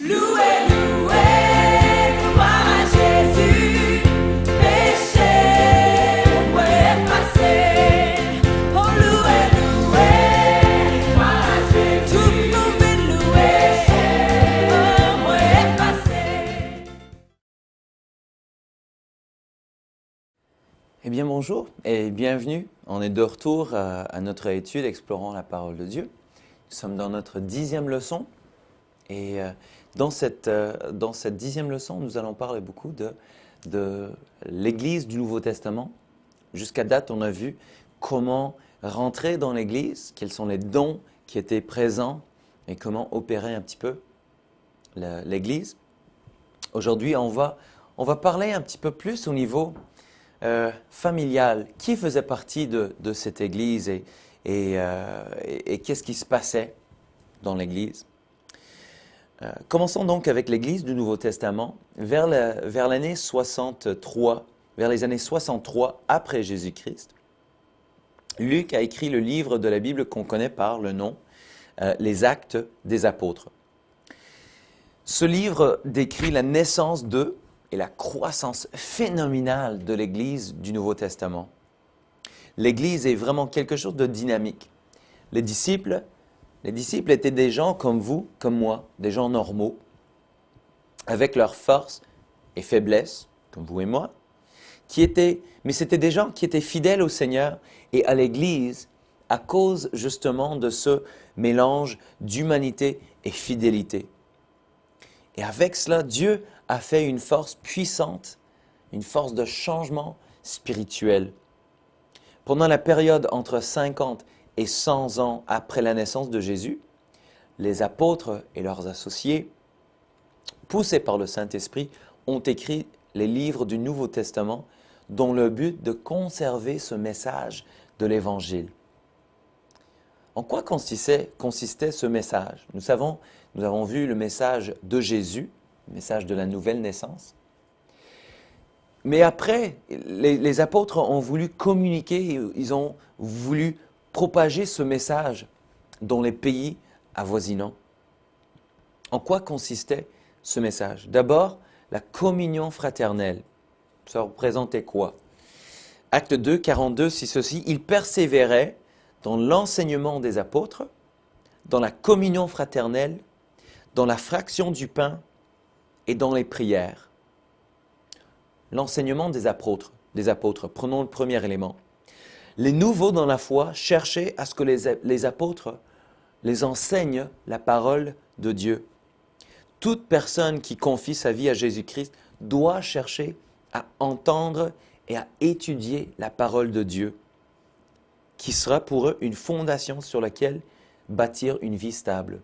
Louez, louez, gloire à Jésus, péché, moi effacé. Oh, louez, louez, gloire à Jésus, tout le monde est loué, oh, moi effacé. Eh bien bonjour et bienvenue. On est de retour à notre étude explorant la parole de Dieu. Nous sommes dans notre 10e leçon et dans cette 10e leçon, nous allons parler beaucoup de l'Église du Nouveau Testament. Jusqu'à date, on a vu comment rentrer dans l'Église, quels sont les dons qui étaient présents et comment opérer un petit peu l'Église. Aujourd'hui, on va parler un petit peu plus au niveau familial. Qui faisait partie de cette Église et qu'est-ce qui se passait dans l'Église? Commençons donc avec l'Église du Nouveau Testament. Vers l'année 63, vers les années 63 après Jésus-Christ, Luc a écrit le livre de la Bible qu'on connaît par le nom Les Actes des Apôtres. Ce livre décrit la naissance de et la croissance phénoménale de l'Église du Nouveau Testament. L'Église est vraiment quelque chose de dynamique. Les disciples étaient des gens comme vous, comme moi, des gens normaux, avec leurs forces et faiblesses, comme vous et moi, mais c'était des gens qui étaient fidèles au Seigneur et à l'Église à cause justement de ce mélange d'humanité et fidélité. Et avec cela, Dieu a fait une force puissante, une force de changement spirituel. Pendant la période entre 50 et 100 ans après la naissance de Jésus, les apôtres et leurs associés, poussés par le Saint-Esprit, ont écrit les livres du Nouveau Testament dont le but de conserver ce message de l'Évangile. En quoi consistait ce message? Nous avons vu le message de Jésus, le message de la nouvelle naissance. Mais après, les apôtres ont voulu communiquer, ils ont voulu propager ce message dans les pays avoisinants. En quoi consistait ce message? D'abord, la communion fraternelle. Ça représentait quoi? Acte 2, 42, c'est ceci. Ils persévéraient dans l'enseignement des apôtres, dans la communion fraternelle, dans la fraction du pain et dans les prières. L'enseignement des apôtres. Prenons le premier élément. Les nouveaux dans la foi cherchaient à ce que les apôtres les enseignent la parole de Dieu. Toute personne qui confie sa vie à Jésus-Christ doit chercher à entendre et à étudier la parole de Dieu, qui sera pour eux une fondation sur laquelle bâtir une vie stable.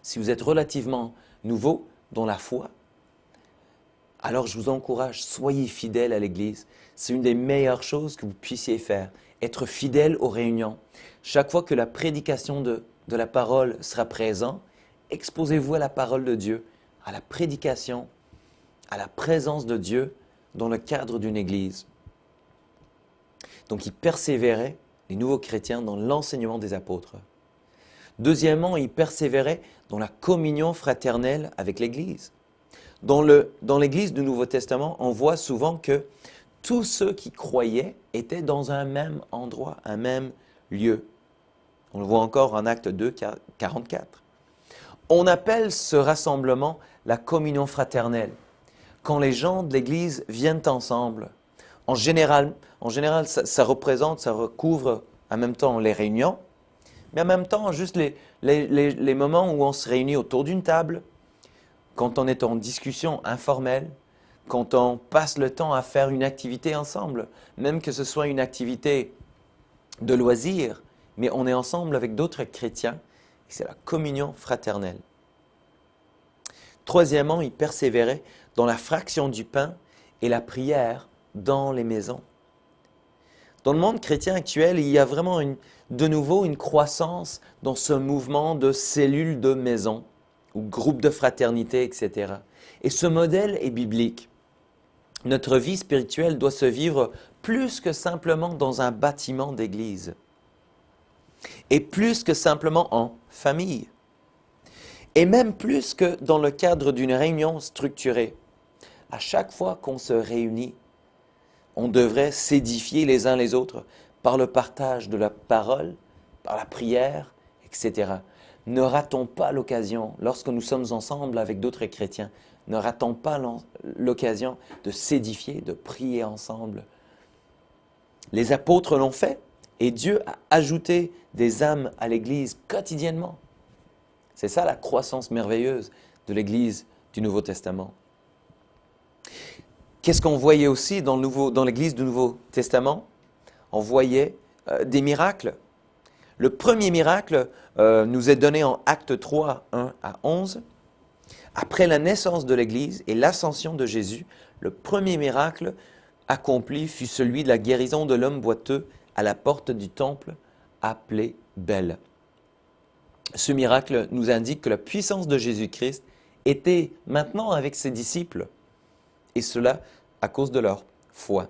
Si vous êtes relativement nouveau dans la foi, alors je vous encourage, soyez fidèles à l'Église. C'est une des meilleures choses que vous puissiez faire, être fidèle aux réunions. Chaque fois que la prédication de la parole sera présente, exposez-vous à la parole de Dieu, à la prédication, à la présence de Dieu dans le cadre d'une Église. Donc ils persévéraient, les nouveaux chrétiens, dans l'enseignement des apôtres. Deuxièmement, ils persévéraient dans la communion fraternelle avec l'Église. Dans l'Église du Nouveau Testament, on voit souvent que tous ceux qui croyaient étaient dans un même endroit, un même lieu. On le voit encore en Acte 2, 44. On appelle ce rassemblement la communion fraternelle. Quand les gens de l'Église viennent ensemble, en général ça recouvre en même temps les réunions, mais en même temps juste les moments où on se réunit autour d'une table, quand on est en discussion informelle, quand on passe le temps à faire une activité ensemble, même que ce soit une activité de loisir, mais on est ensemble avec d'autres chrétiens, c'est la communion fraternelle. Troisièmement, ils persévéraient dans la fraction du pain et la prière dans les maisons. Dans le monde chrétien actuel, il y a vraiment de nouveau une croissance dans ce mouvement de cellules de maison ou groupes de fraternité, etc. Et ce modèle est biblique. Notre vie spirituelle doit se vivre plus que simplement dans un bâtiment d'église et plus que simplement en famille. Et même plus que dans le cadre d'une réunion structurée. À chaque fois qu'on se réunit, on devrait s'édifier les uns les autres par le partage de la parole, par la prière, etc. Ne ratons pas l'occasion, lorsque nous sommes ensemble avec d'autres chrétiens, ne ratons pas l'occasion de s'édifier, de prier ensemble. Les apôtres l'ont fait et Dieu a ajouté des âmes à l'Église quotidiennement. C'est ça la croissance merveilleuse de l'Église du Nouveau Testament. Qu'est-ce qu'on voyait aussi dans l'Église du Nouveau Testament? On voyait des miracles. Le premier miracle nous est donné en Actes 3, 1 à 11. Après la naissance de l'Église et l'ascension de Jésus, le premier miracle accompli fut celui de la guérison de l'homme boiteux à la porte du temple appelé Belle. Ce miracle nous indique que la puissance de Jésus-Christ était maintenant avec ses disciples, et cela à cause de leur foi.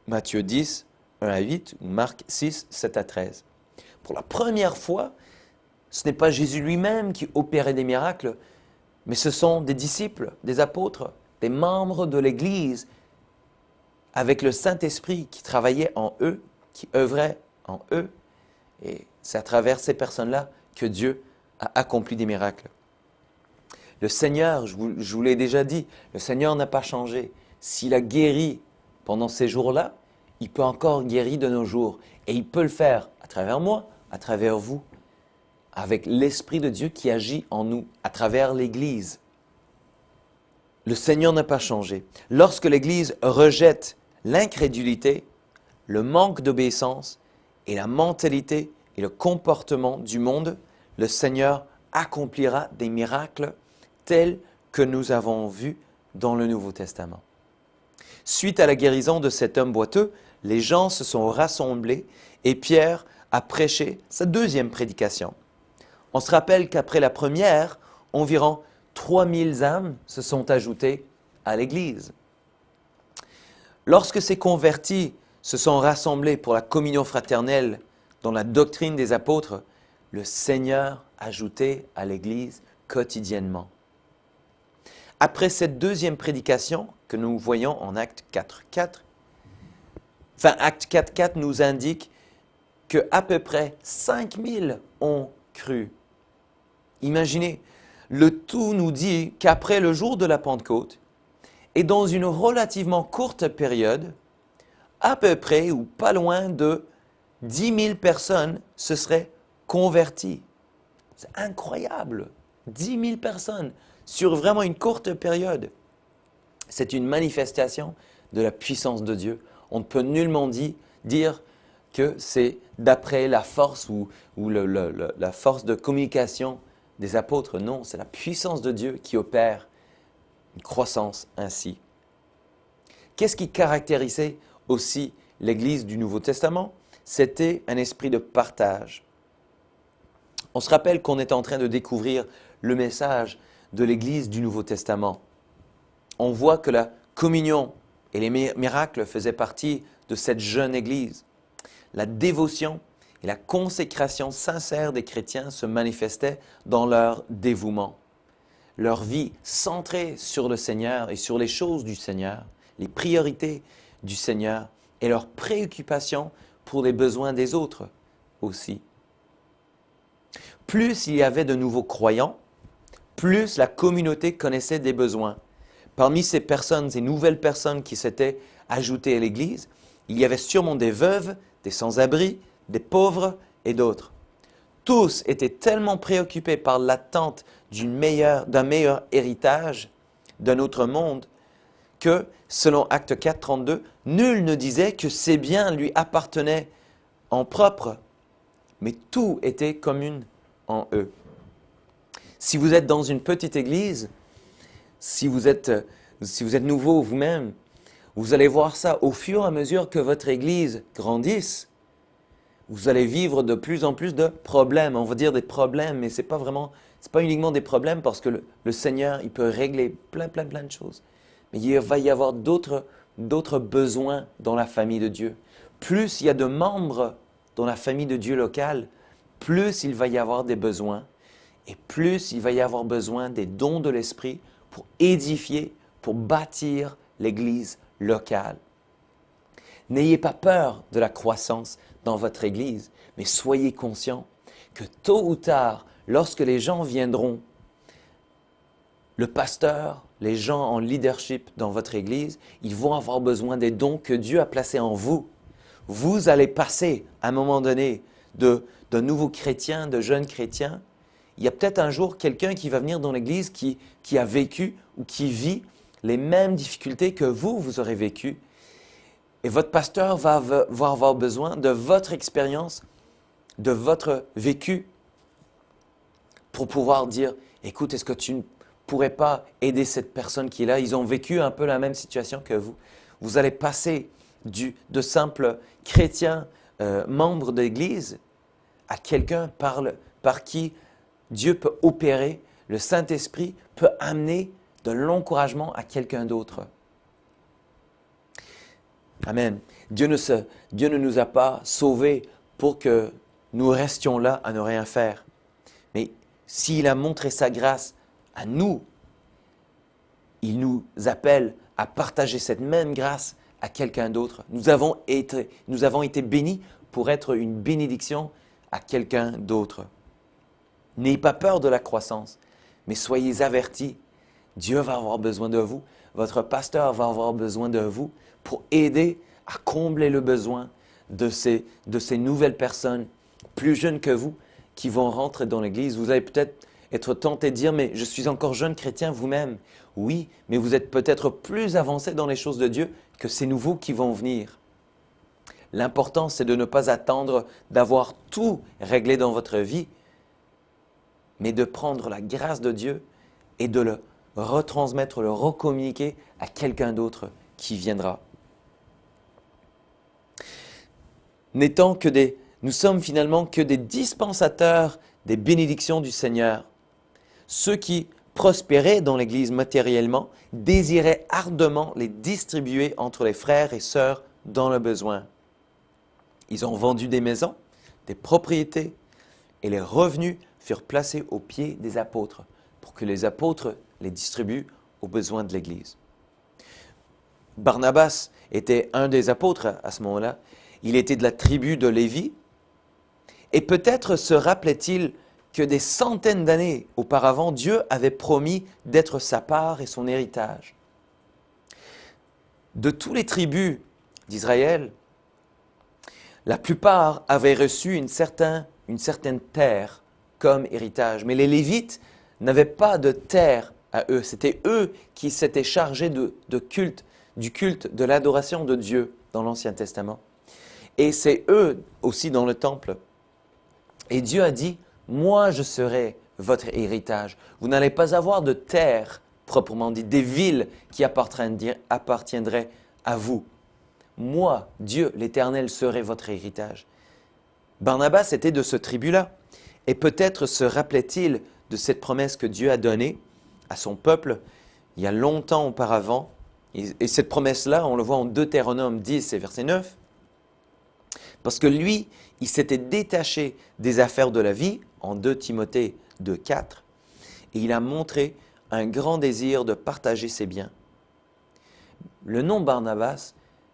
Matthieu 10, 1 à 8, ou Marc 6, 7 à 13. Pour la première fois, ce n'est pas Jésus lui-même qui opérait des miracles, mais ce sont des disciples, des apôtres, des membres de l'Église, avec le Saint-Esprit qui travaillait en eux, qui œuvrait en eux. Et c'est à travers ces personnes-là que Dieu a accompli des miracles. Le Seigneur, je vous l'ai déjà dit, le Seigneur n'a pas changé. S'il a guéri pendant ces jours-là, il peut encore guérir de nos jours. Et il peut le faire à travers moi, à travers vous, avec l'Esprit de Dieu qui agit en nous, à travers l'Église. Le Seigneur n'a pas changé. Lorsque l'Église rejette l'incrédulité, le manque d'obéissance et la mentalité et le comportement du monde, le Seigneur accomplira des miracles tels que nous avons vus dans le Nouveau Testament. Suite à la guérison de cet homme boiteux, les gens se sont rassemblés et Pierre a prêché sa deuxième prédication. On se rappelle qu'après la première, environ 3000 âmes se sont ajoutées à l'Église. Lorsque ces convertis se sont rassemblés pour la communion fraternelle dans la doctrine des apôtres, le Seigneur ajoutait à l'Église quotidiennement. Après cette deuxième prédication que nous voyons en Acte 4.4, Acte 4.4 nous indique qu'à peu près 5000 ont cru. Imaginez, le tout nous dit qu'après le jour de la Pentecôte, et dans une relativement courte période, à peu près ou pas loin de 10 000 personnes se seraient converties. C'est incroyable, 10 000 personnes sur vraiment une courte période. C'est une manifestation de la puissance de Dieu. On ne peut nullement dire que c'est d'après la force ou la force de communication des apôtres. Non, c'est la puissance de Dieu qui opère une croissance ainsi. Qu'est-ce qui caractérisait aussi l'Église du Nouveau Testament? C'était un esprit de partage. On se rappelle qu'on est en train de découvrir le message de l'Église du Nouveau Testament. On voit que la communion et les miracles faisaient partie de cette jeune Église. La dévotion et la consécration sincère des chrétiens se manifestaient dans leur dévouement. Leur vie centrée sur le Seigneur et sur les choses du Seigneur, les priorités du Seigneur et leur préoccupation pour les besoins des autres aussi. Plus il y avait de nouveaux croyants, plus la communauté connaissait des besoins. Parmi ces personnes, ces nouvelles personnes qui s'étaient ajoutées à l'Église, il y avait sûrement des veuves, des sans-abri, des pauvres et d'autres. Tous étaient tellement préoccupés par l'attente d'un meilleur héritage d'un autre monde que, selon Acte 4, 32, nul ne disait que ces biens lui appartenaient en propre, mais tout était commun en eux. Si vous êtes dans une petite église, si vous êtes nouveau vous-même, vous allez voir ça au fur et à mesure que votre église grandisse. Vous allez vivre de plus en plus de problèmes. On va dire des problèmes, mais c'est pas uniquement des problèmes parce que le Seigneur, il peut régler plein de choses. Mais il va y avoir d'autres besoins dans la famille de Dieu. Plus il y a de membres dans la famille de Dieu locale, plus il va y avoir des besoins. et plus il va y avoir besoin des dons de l'Esprit pour édifier, pour bâtir l'Église locale. N'ayez pas peur de la croissance dans votre Église, mais soyez conscients que tôt ou tard, lorsque les gens viendront, le pasteur, les gens en leadership dans votre Église, ils vont avoir besoin des dons que Dieu a placés en vous. Vous allez passer à un moment donné de nouveaux chrétiens, de jeunes chrétiens. Il y a peut-être un jour quelqu'un qui va venir dans l'Église qui a vécu ou qui vit les mêmes difficultés que vous aurez vécues. Et votre pasteur va avoir besoin de votre expérience, de votre vécu pour pouvoir dire, écoute, est-ce que tu ne pourrais pas aider cette personne qui est là? Ils ont vécu un peu la même situation que vous. Vous allez passer de simples chrétiens, membres de l'Église, à quelqu'un par qui Dieu peut opérer, le Saint-Esprit peut amener de l'encouragement à quelqu'un d'autre. Amen. Dieu ne nous a pas sauvés pour que nous restions là à ne rien faire. Mais s'il a montré sa grâce à nous, il nous appelle à partager cette même grâce à quelqu'un d'autre. Nous avons été bénis pour être une bénédiction à quelqu'un d'autre. N'ayez pas peur de la croissance, mais soyez avertis. Dieu va avoir besoin de vous. Votre pasteur va avoir besoin de vous pour aider à combler le besoin de ces nouvelles personnes plus jeunes que vous qui vont rentrer dans l'Église. Vous allez peut-être être tenté de dire, mais je suis encore jeune chrétien vous-même. Oui, mais vous êtes peut-être plus avancé dans les choses de Dieu que ces nouveaux qui vont venir. L'important, c'est de ne pas attendre d'avoir tout réglé dans votre vie, mais de prendre la grâce de Dieu et de le retransmettre, le recommuniquer à quelqu'un d'autre qui viendra. Nous sommes finalement que des dispensateurs des bénédictions du Seigneur. Ceux qui prospéraient dans l'Église matériellement désiraient ardemment les distribuer entre les frères et sœurs dans le besoin. Ils ont vendu des maisons, des propriétés, et les revenus furent placés aux pieds des apôtres pour que les apôtres les distribuent aux besoins de l'Église. Barnabas était un des apôtres à ce moment-là. Il était de la tribu de Lévi. Et peut-être se rappelait-il que des centaines d'années auparavant, Dieu avait promis d'être sa part et son héritage. De toutes les tribus d'Israël, la plupart avaient reçu une certaine terre comme héritage. Mais les Lévites n'avaient pas de terre à eux. C'était eux qui s'étaient chargés du culte, de l'adoration de Dieu dans l'Ancien Testament. Et c'est eux aussi dans le temple. Et Dieu a dit, moi je serai votre héritage. Vous n'allez pas avoir de terre proprement dit, des villes qui appartiendraient à vous. Moi, Dieu, l'Éternel, serai votre héritage. Barnabas était de ce tribu-là. Et peut-être se rappelait-il de cette promesse que Dieu a donnée à son peuple il y a longtemps auparavant. Et cette promesse-là, on le voit en Deutéronome 10 et verset 9. Parce que lui, il s'était détaché des affaires de la vie, en 2 Timothée 2, 4, et il a montré un grand désir de partager ses biens. Le nom Barnabas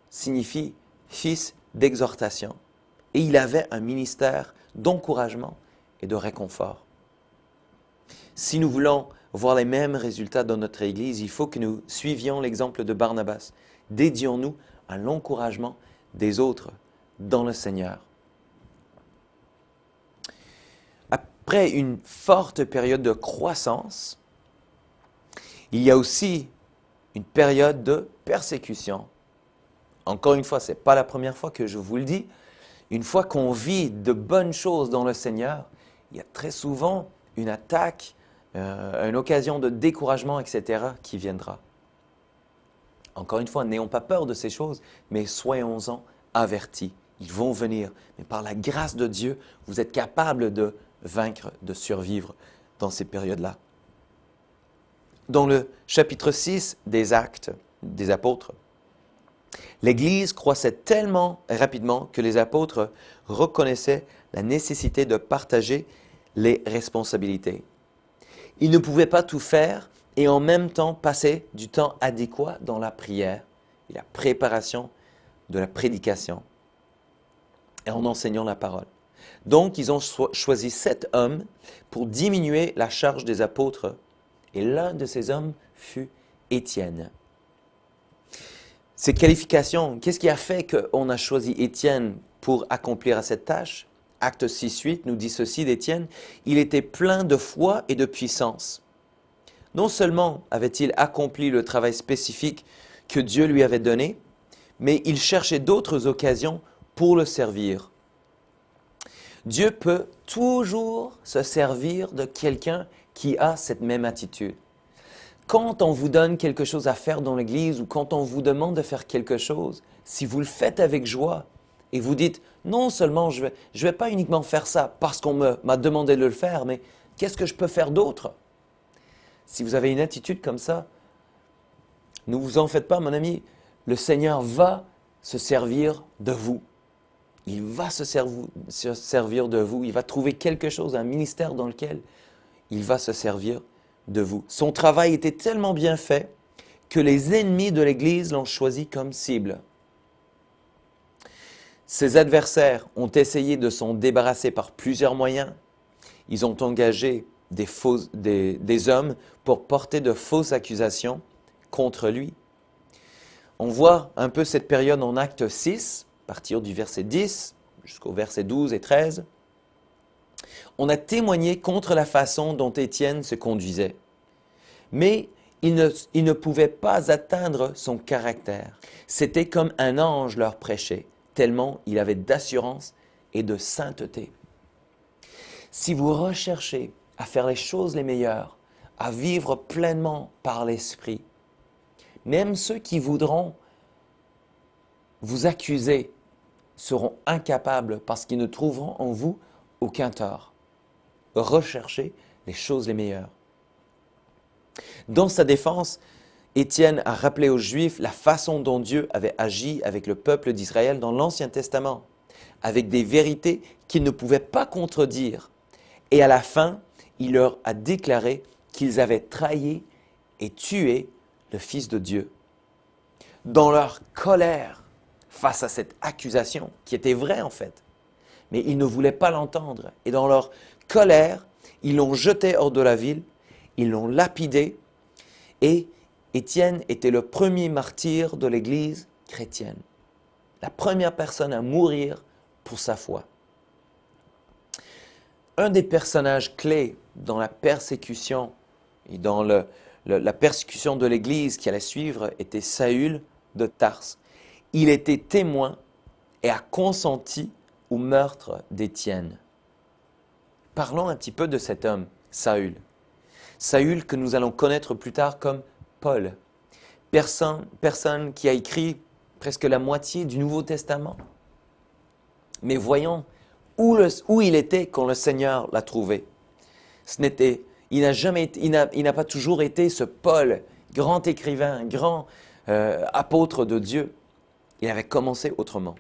signifie « fils d'exhortation » et il avait un ministère d'encouragement et de réconfort. Si nous voulons voir les mêmes résultats dans notre Église, il faut que nous suivions l'exemple de Barnabas. Dédions-nous à l'encouragement des autres dans le Seigneur. Après une forte période de croissance, il y a aussi une période de persécution. Encore une fois, ce n'est pas la première fois que je vous le dis. Une fois qu'on vit de bonnes choses dans le Seigneur, il y a très souvent une attaque, une occasion de découragement, etc. qui viendra. Encore une fois, n'ayons pas peur de ces choses, mais soyons-en avertis. Ils vont venir. Mais par la grâce de Dieu, vous êtes capable de vaincre, de survivre dans ces périodes-là. Dans le chapitre 6 des Actes des Apôtres, l'Église croissait tellement rapidement que les apôtres reconnaissaient la nécessité de partager les responsabilités. Il ne pouvait pas tout faire et en même temps passer du temps adéquat dans la prière et la préparation de la prédication et en enseignant la parole. Donc, ils ont choisi 7 hommes pour diminuer la charge des apôtres. Et l'un de ces hommes fut Étienne. Ces qualifications, qu'est-ce qui a fait qu'on a choisi Étienne pour accomplir cette tâche? Acte 6-8 nous dit ceci d'Étienne. Il était plein de foi et de puissance. Non seulement avait-il accompli le travail spécifique que Dieu lui avait donné, mais il cherchait d'autres occasions pour le servir. Dieu peut toujours se servir de quelqu'un qui a cette même attitude. Quand on vous donne quelque chose à faire dans l'église ou quand on vous demande de faire quelque chose, si vous le faites avec joie et vous dites non seulement je vais pas uniquement faire ça parce qu'on m'a demandé de le faire, mais qu'est-ce que je peux faire d'autre? Si vous avez une attitude comme ça, ne vous en faites pas mon ami, le Seigneur va se servir de vous. Il va se servir de vous, il va trouver quelque chose, un ministère dans lequel il va se servir de vous. Son travail était tellement bien fait que les ennemis de l'Église l'ont choisi comme cible. Ses adversaires ont essayé de s'en débarrasser par plusieurs moyens. Ils ont engagé des hommes pour porter de fausses accusations contre lui. On voit un peu cette période en Acte 6, à partir du verset 10 jusqu'au verset 12 et 13. On a témoigné contre la façon dont Étienne se conduisait. Mais il ne pouvait pas atteindre son caractère. C'était comme un ange leur prêchait, tellement il avait d'assurance et de sainteté. Si vous recherchez à faire les choses les meilleures, à vivre pleinement par l'Esprit, même ceux qui voudront vous accuser seront incapables parce qu'ils ne trouveront en vous aucun tort. Recherchez les choses les meilleures. Dans sa défense, Étienne a rappelé aux Juifs la façon dont Dieu avait agi avec le peuple d'Israël dans l'Ancien Testament, avec des vérités qu'il ne pouvait pas contredire. Et à la fin, il leur a déclaré qu'ils avaient trahi et tué le Fils de Dieu. Dans leur colère face à cette accusation, qui était vraie en fait, mais ils ne voulaient pas l'entendre. Et dans leur colère, ils l'ont jeté hors de la ville, ils l'ont lapidé, et Étienne était le premier martyr de l'Église chrétienne, la première personne à mourir pour sa foi. Un des personnages clés dans la persécution et dans la persécution de l'Église qui allait suivre était Saül de Tarse. Il était témoin et a consenti au meurtre d'Étienne. Parlons un petit peu de cet homme, Saül. Saül que nous allons connaître plus tard comme Paul, personne qui a écrit presque la moitié du Nouveau Testament. Mais voyons où il était quand le Seigneur l'a trouvé. Il n'a pas toujours été ce Paul, grand écrivain, grand apôtre de Dieu. Il avait commencé autrement.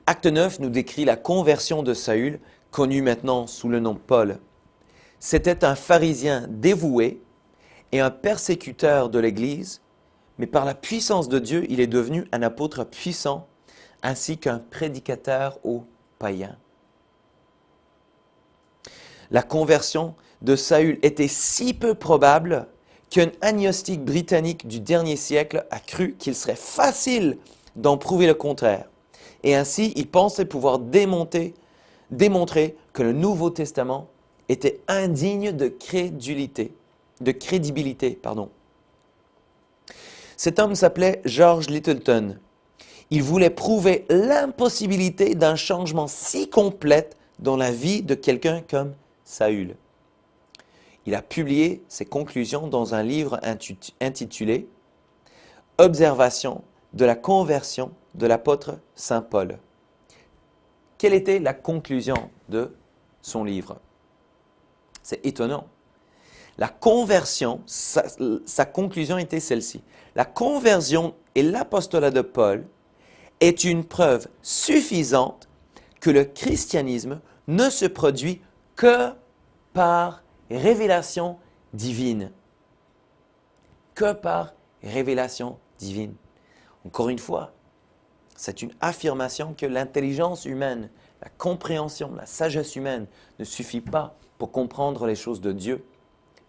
Acte 9 nous décrit la conversion de Saül, connu maintenant sous le nom Paul. C'était un pharisien dévoué et un persécuteur de l'Église, mais par la puissance de Dieu, il est devenu un apôtre puissant ainsi qu'un prédicateur aux païens. La conversion de Saül était si peu probable qu'un agnostique britannique du dernier siècle a cru qu'il serait facile d'en prouver le contraire. Et ainsi, il pensait pouvoir démontrer que le Nouveau Testament était indigne de crédibilité. Cet homme s'appelait George Littleton. Il voulait prouver l'impossibilité d'un changement si complet dans la vie de quelqu'un comme Saül. Il a publié ses conclusions dans un livre intitulé « Observation de la conversion de l'apôtre Saint Paul ». Quelle était la conclusion de son livre? C'est étonnant. La conversion, sa conclusion était celle-ci. La conversion et l'apostolat de Paul est une preuve suffisante que le christianisme ne se produit que par révélation divine. Que par révélation divine. Encore une fois, c'est une affirmation que l'intelligence humaine, la compréhension, la sagesse humaine ne suffit pas pour comprendre les choses de Dieu.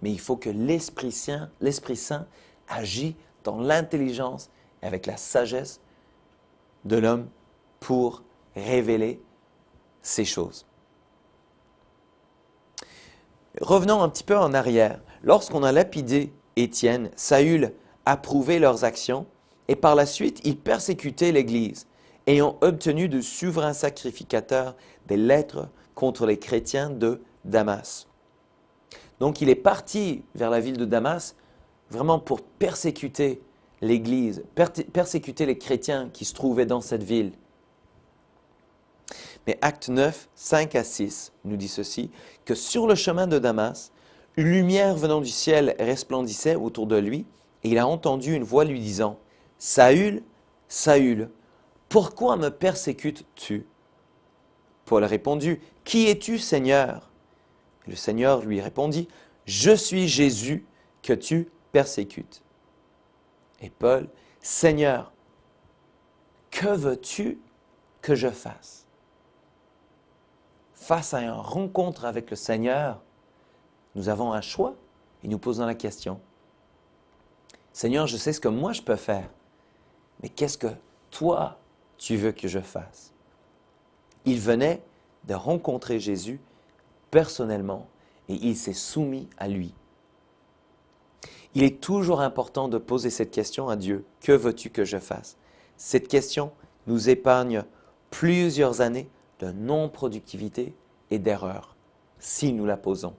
Mais il faut que l'Esprit Saint agit dans l'intelligence et avec la sagesse de l'homme pour révéler ces choses. Revenons un petit peu en arrière. Lorsqu'on a lapidé Étienne, Saül approuvait leurs actions et par la suite, il persécutait l'Église, ayant obtenu de souverains sacrificateurs des lettres contre les chrétiens de Damas. Donc il est parti vers la ville de Damas vraiment pour persécuter l'Église, persécuter les chrétiens qui se trouvaient dans cette ville. Mais Acte 9, 5 à 6 nous dit ceci, que sur le chemin de Damas, une lumière venant du ciel resplendissait autour de lui, et il a entendu une voix lui disant, « Saül, Saül, pourquoi me persécutes-tu » Paul répondit, « Qui es-tu, Seigneur » Le Seigneur lui répondit, « Je suis Jésus que tu persécutes. » Et Paul, « Seigneur, que veux-tu que je fasse » Face à une rencontre avec le Seigneur, nous avons un choix et nous posons la question. Seigneur, je sais ce que moi je peux faire, mais qu'est-ce que toi tu veux que je fasse? Il venait de rencontrer Jésus personnellement et il s'est soumis à lui. Il est toujours important de poser cette question à Dieu. Que veux-tu que je fasse? Cette question nous épargne plusieurs années de non-productivité et d'erreurs, si nous la posons.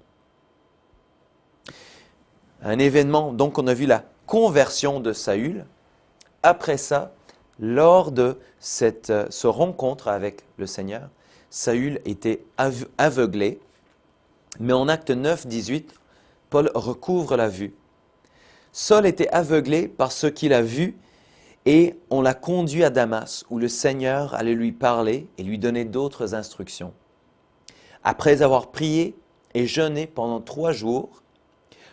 Un événement, donc on a vu la conversion de Saül. Après ça, lors de ce rencontre avec le Seigneur, Saül était aveuglé, mais en Acte 9, 18, Paul recouvre la vue. Saul était aveuglé par ce qu'il a vu et on l'a conduit à Damas, où le Seigneur allait lui parler et lui donner d'autres instructions. Après avoir prié et jeûné pendant 3 jours,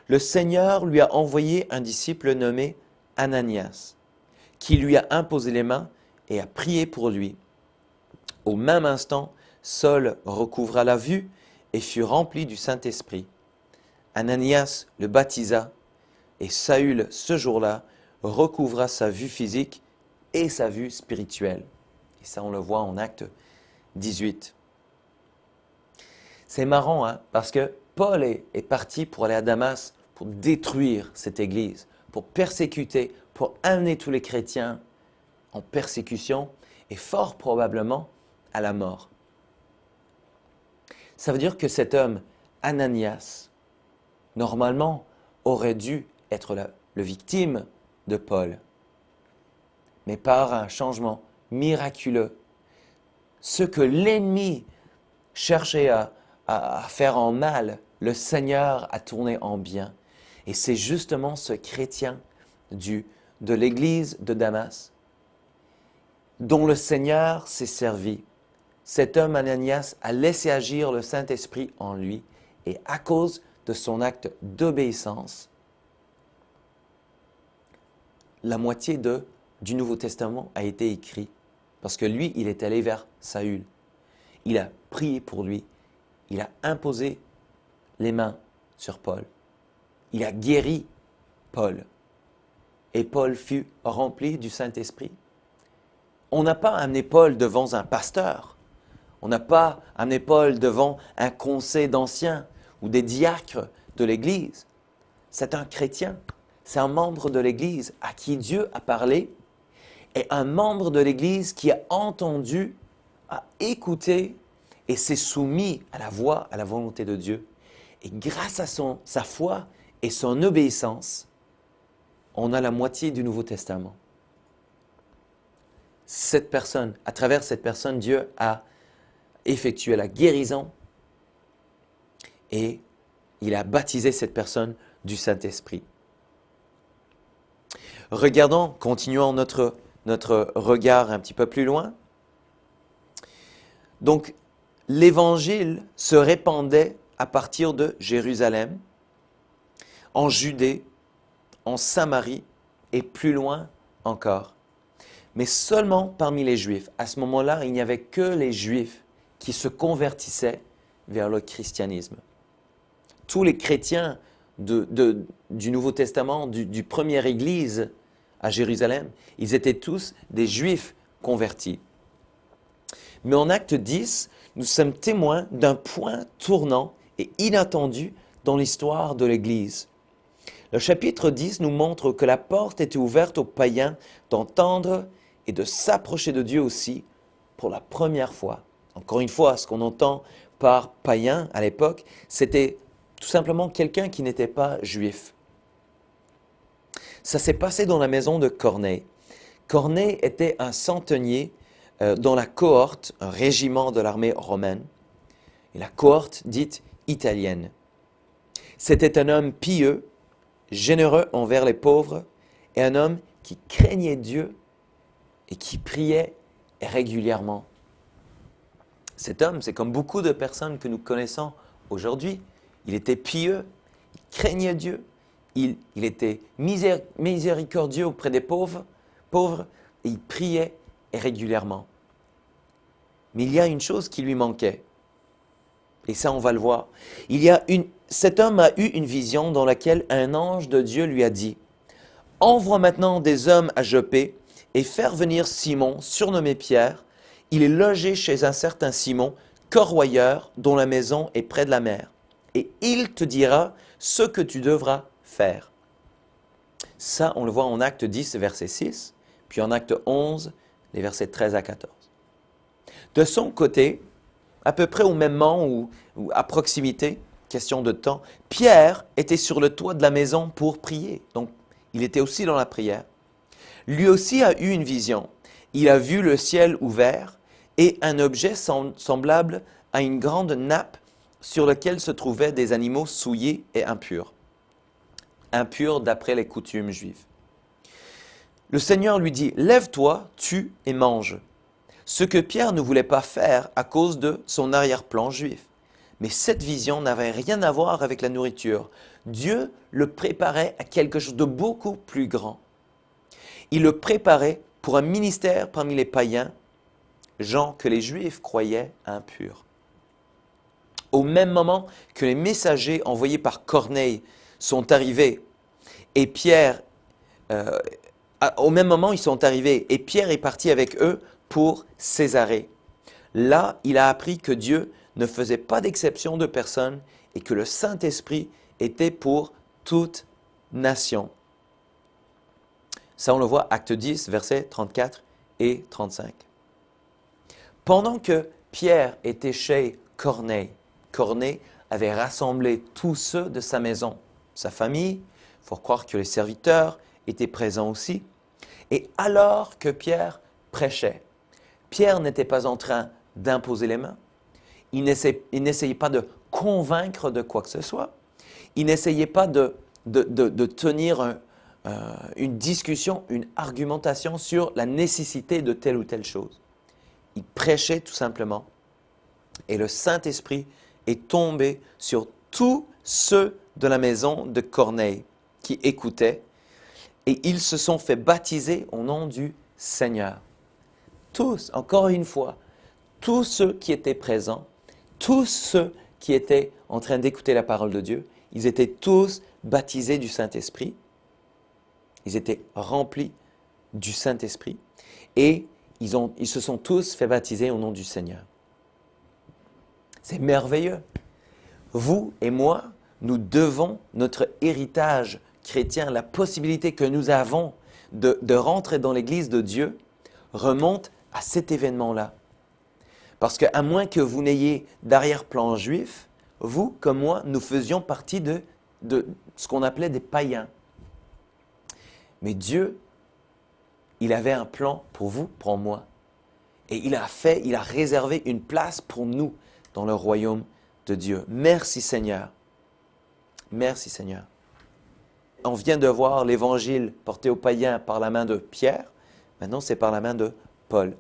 le Seigneur lui a envoyé un disciple nommé Ananias, qui lui a imposé les mains et a prié pour lui. Au même instant, Saul recouvra la vue et fut rempli du Saint-Esprit. Ananias le baptisa et Saül, ce jour-là, recouvra sa vue physique et sa vue spirituelle. Et ça, on le voit en Acte 18. C'est marrant, hein, parce que Paul est parti pour aller à Damas, pour détruire cette église, pour persécuter, pour amener tous les chrétiens en persécution et fort probablement à la mort. Ça veut dire que cet homme, Ananias, normalement aurait dû être le victime de Paul. Mais par un changement miraculeux, ce que l'ennemi cherchait à faire en mal, le Seigneur a tourné en bien. Et c'est justement ce chrétien de l'église de Damas dont le Seigneur s'est servi. Cet homme, Ananias, a laissé agir le Saint-Esprit en lui et à cause de son acte d'obéissance, la moitié du Nouveau Testament a été écrit parce que lui, il est allé vers Saül. Il a prié pour lui. Il a imposé les mains sur Paul. Il a guéri Paul. Et Paul fut rempli du Saint-Esprit. On n'a pas amené Paul devant un pasteur. On n'a pas amené Paul devant un conseil d'anciens ou des diacres de l'Église. C'est un chrétien. C'est un membre de l'Église à qui Dieu a parlé et un membre de l'Église qui a entendu, a écouté et s'est soumis à la voix, à la volonté de Dieu. Et grâce à sa foi et son obéissance, on a la moitié du Nouveau Testament. Cette personne, à travers cette personne, Dieu a effectué la guérison et il a baptisé cette personne du Saint-Esprit. Regardons, continuons notre regard un petit peu plus loin. Donc, l'évangile se répandait à partir de Jérusalem, en Judée, en Samarie et plus loin encore. Mais seulement parmi les Juifs. À ce moment-là, il n'y avait que les Juifs qui se convertissaient vers le christianisme. Tous les chrétiens du Nouveau Testament, du première Église à Jérusalem, ils étaient tous des Juifs convertis. Mais en Acte 10, nous sommes témoins d'un point tournant et inattendu dans l'histoire de l'Église. Le chapitre 10 nous montre que la porte était ouverte aux païens d'entendre et de s'approcher de Dieu aussi pour la première fois. Encore une fois, ce qu'on entend par païen à l'époque, c'était tout simplement quelqu'un qui n'était pas juif. Ça s'est passé dans la maison de Corneille. Corneille était un centenier dans la cohorte, un régiment de l'armée romaine, et la cohorte dite italienne. C'était un homme pieux, généreux envers les pauvres, et un homme qui craignait Dieu et qui priait régulièrement. Cet homme, c'est comme beaucoup de personnes que nous connaissons aujourd'hui. Il était pieux, il craignait Dieu, il était miséricordieux auprès des pauvres, et il priait régulièrement. Mais il y a une chose qui lui manquait. Et ça, on va le voir. Cet homme a eu une vision dans laquelle un ange de Dieu lui a dit « Envoie maintenant des hommes à Joppé et faire venir Simon, surnommé Pierre. Il est logé chez un certain Simon, corroyeur, dont la maison est près de la mer. Et il te dira ce que tu devras faire. » Ça, on le voit en Acte 10, verset 6, puis en Acte 11, les versets 13 à 14. De son côté, à peu près au même moment ou à proximité, question de temps, Pierre était sur le toit de la maison pour prier. Donc, il était aussi dans la prière. Lui aussi a eu une vision. Il a vu le ciel ouvert et un objet semblable à une grande nappe sur laquelle se trouvaient des animaux souillés et impurs. Impurs d'après les coutumes juives. Le Seigneur lui dit « Lève-toi, tue et mange ». Ce que Pierre ne voulait pas faire à cause de son arrière-plan juif. Mais cette vision n'avait rien à voir avec la nourriture. Dieu le préparait à quelque chose de beaucoup plus grand. Il le préparait pour un ministère parmi les païens, gens que les Juifs croyaient impurs. Au même moment que les messagers envoyés par Corneille sont arrivés, et Pierre, au même moment ils sont arrivés, et Pierre est parti avec eux pour Césarée. Là, il a appris que Dieu ne faisait pas d'exception de personne et que le Saint-Esprit était pour toute nation. Ça, on le voit, Acte 10, versets 34 et 35. Pendant que Pierre était chez Corneille, Corneille avait rassemblé tous ceux de sa maison, sa famille, il faut croire que les serviteurs étaient présents aussi. Et alors que Pierre prêchait, Pierre n'était pas en train d'imposer les mains, il n'essayait pas de convaincre de quoi que ce soit, il n'essayait pas de tenir une discussion, une argumentation sur la nécessité de telle ou telle chose. Il prêchait tout simplement et le Saint-Esprit est tombé sur tous ceux de la maison de Corneille qui écoutaient et ils se sont fait baptiser au nom du Seigneur. Tous, encore une fois, tous ceux qui étaient présents, tous ceux qui étaient en train d'écouter la parole de Dieu, ils étaient tous baptisés du Saint-Esprit. Ils étaient remplis du Saint-Esprit et ils se sont tous fait baptiser au nom du Seigneur. C'est merveilleux. Vous et moi, nous devons notre héritage chrétien, la possibilité que nous avons de rentrer dans l'Église de Dieu, remonte à cet événement-là. Parce qu'à moins que vous n'ayez d'arrière-plan juif, vous, comme moi, nous faisions partie de ce qu'on appelait des païens. Mais Dieu, il avait un plan pour vous, pour moi. Et il a réservé une place pour nous dans le royaume de Dieu. Merci Seigneur. Merci Seigneur. On vient de voir l'évangile porté aux païens par la main de Pierre. Maintenant, c'est par la main de Paul.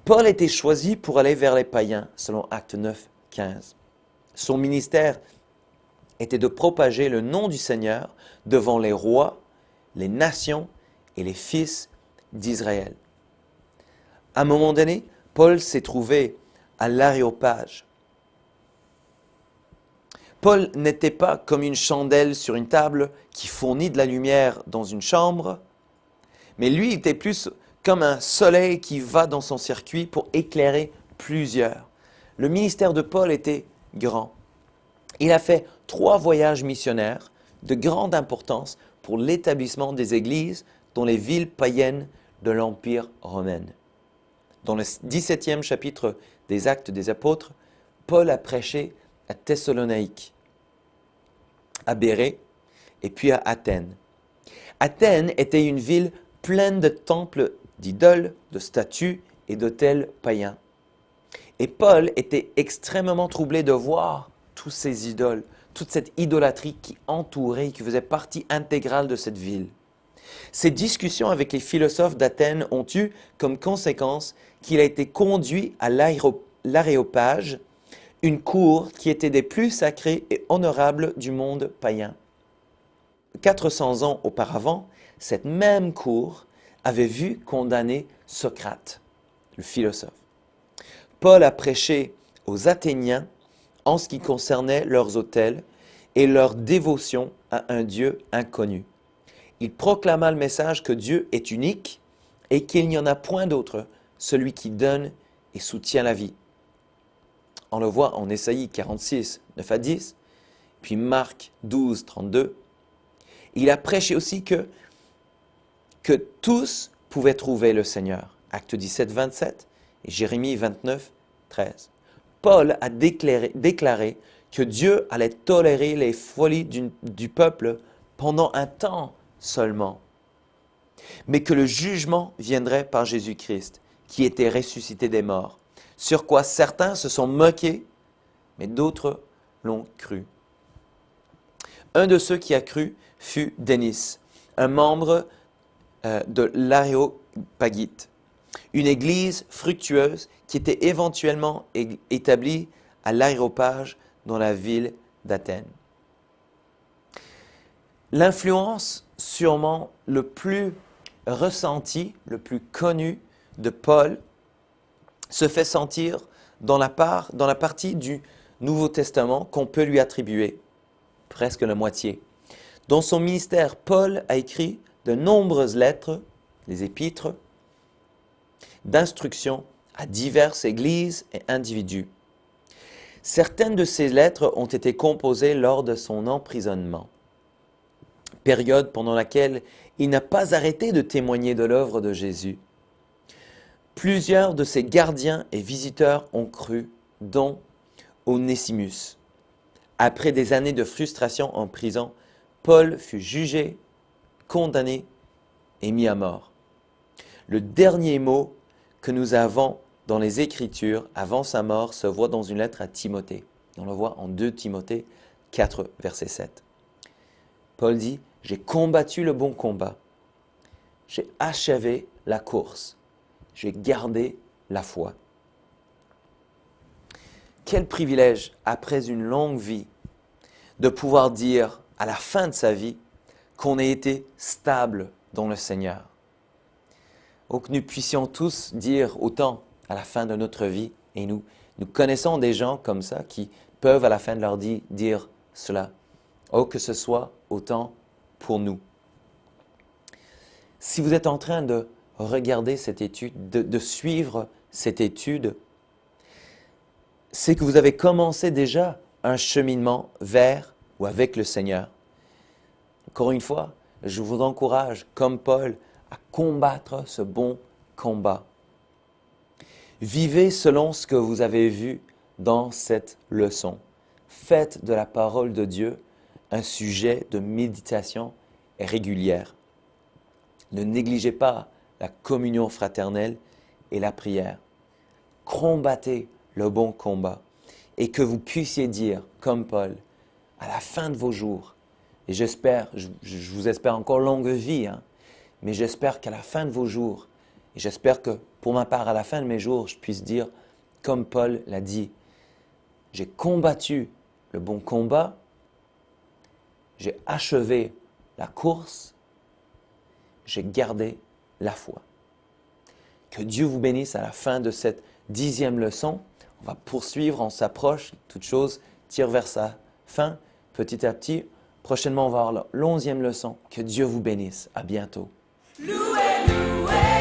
Paul était choisi pour aller vers les païens, selon Acte 9, 15. Son ministère était de propager le nom du Seigneur devant les rois, les nations et les fils d'Israël. À un moment donné, Paul s'est trouvé à l'Aréopage. Paul n'était pas comme une chandelle sur une table qui fournit de la lumière dans une chambre, mais lui était plus comme un soleil qui va dans son circuit pour éclairer plusieurs. Le ministère de Paul était grand. Il a fait 3 voyages missionnaires de grande importance pour l'établissement des églises dans les villes païennes de l'Empire romain. Dans le 17e chapitre des Actes des Apôtres, Paul a prêché à Thessalonique, à Bérée et puis à Athènes. Athènes était une ville pleine de temples d'idoles, de statues et d'autels païens. Et Paul était extrêmement troublé de voir tous ces idoles, toute cette idolâtrie qui entourait, qui faisait partie intégrale de cette ville. Ces discussions avec les philosophes d'Athènes ont eu comme conséquence qu'il a été conduit à l'Aréopage, une cour qui était des plus sacrées et honorables du monde païen. 400 ans auparavant, cette même cour avait vu condamner Socrate, le philosophe. Paul a prêché aux Athéniens en ce qui concernait leurs autels et leur dévotion à un Dieu inconnu. Il proclama le message que Dieu est unique et qu'il n'y en a point d'autre, celui qui donne et soutient la vie. On le voit en Ésaïe 46, 9 à 10, puis Marc 12, 32. Il a prêché aussi que tous pouvaient trouver le Seigneur. Acte 17, 27 et Jérémie 29, 13. Paul a déclaré que Dieu allait tolérer les folies du peuple pendant un temps seulement, mais que le jugement viendrait par Jésus-Christ, qui était ressuscité des morts, sur quoi certains se sont moqués, mais d'autres l'ont cru. Un de ceux qui a cru fut Denis, un membre de l'Aréopagite, une église fructueuse qui était éventuellement établie à l'Aréopage dans la ville d'Athènes. L'influence sûrement le plus ressentie, le plus connue de Paul se fait sentir dans la partie du Nouveau Testament qu'on peut lui attribuer, presque la moitié. Dans son ministère, Paul a écrit de nombreuses lettres, les épîtres, d'instruction à diverses églises et individus. Certaines de ces lettres ont été composées lors de son emprisonnement, période pendant laquelle il n'a pas arrêté de témoigner de l'œuvre de Jésus. Plusieurs de ses gardiens et visiteurs ont cru, dont Onésimus. Après des années de frustration en prison, Paul fut jugé, condamné et mis à mort. Le dernier mot que nous avons dans les Écritures avant sa mort se voit dans une lettre à Timothée. On le voit en 2 Timothée 4, verset 7. Paul dit « J'ai combattu le bon combat, j'ai achevé la course, j'ai gardé la foi. » Quel privilège, après une longue vie, de pouvoir dire à la fin de sa vie qu'on ait été stable dans le Seigneur. Ou que nous puissions tous dire autant à la fin de notre vie, et nous connaissons des gens comme ça qui peuvent à la fin de leur vie dire cela. Oh, que ce soit autant pour nous. Si vous êtes en train de regarder cette étude, de suivre cette étude, c'est que vous avez commencé déjà un cheminement vers ou avec le Seigneur. Encore une fois, je vous encourage, comme Paul, à combattre ce bon combat. Vivez selon ce que vous avez vu dans cette leçon. Faites de la parole de Dieu un sujet de méditation régulière. Ne négligez pas la communion fraternelle et la prière. Combattez le bon combat et que vous puissiez dire, comme Paul, à la fin de vos jours, et j'espère, je vous espère encore longue vie, mais j'espère qu'à la fin de vos jours, et j'espère que pour ma part, à la fin de mes jours, je puisse dire, comme Paul l'a dit, j'ai combattu le bon combat, j'ai achevé la course, j'ai gardé la foi. Que Dieu vous bénisse à la fin de cette 10e leçon. On va poursuivre, on s'approche, toute chose tire vers sa fin petit à petit. Prochainement, on va avoir la 11e leçon. Que Dieu vous bénisse. À bientôt. Loué, loué.